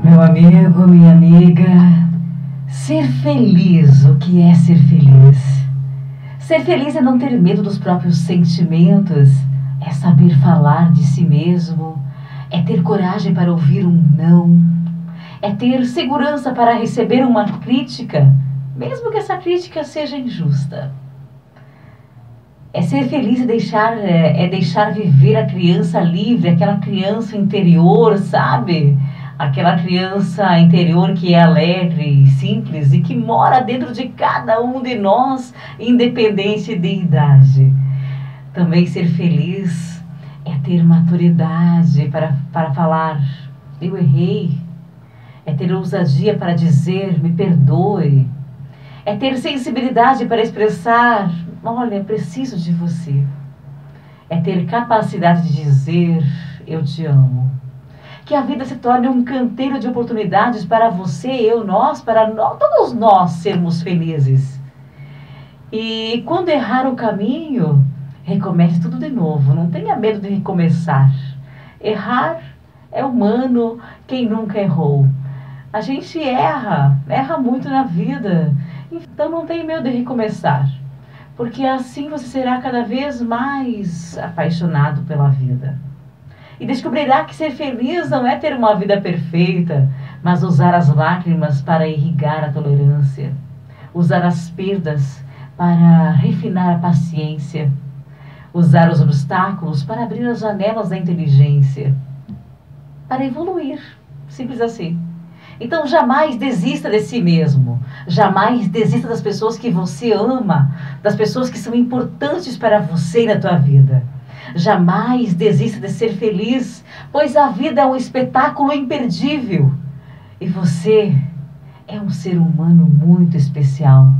Meu amigo, minha amiga, ser feliz, o que é ser feliz? Ser feliz é não ter medo dos próprios sentimentos, é saber falar de si mesmo, é ter coragem para ouvir um não, é ter segurança para receber uma crítica, mesmo que essa crítica seja injusta. É ser feliz e deixar viver a criança livre, aquela criança interior, sabe? Aquela criança interior que é alegre e simples e que mora dentro de cada um de nós, independente de idade. Também ser feliz é ter maturidade para falar, eu errei. É ter ousadia para dizer, me perdoe. É ter sensibilidade para expressar, olha, preciso de você. É ter capacidade de dizer, eu te amo. Que a vida se torne um canteiro de oportunidades para você, eu, nós, todos nós sermos felizes. E quando errar o caminho, recomece tudo de novo. Não tenha medo de recomeçar. Errar é humano, quem nunca errou. A gente erra muito na vida. Então não tenha medo de recomeçar. Porque assim você será cada vez mais apaixonado pela vida. E descobrirá que ser feliz não é ter uma vida perfeita, mas usar as lágrimas para irrigar a tolerância. Usar as perdas para refinar a paciência. Usar os obstáculos para abrir as janelas da inteligência. Para evoluir. Simples assim. Então jamais desista de si mesmo. Jamais desista das pessoas que você ama, das pessoas que são importantes para você e na tua vida. Jamais desista de ser feliz, pois a vida é um espetáculo imperdível. E você é um ser humano muito especial.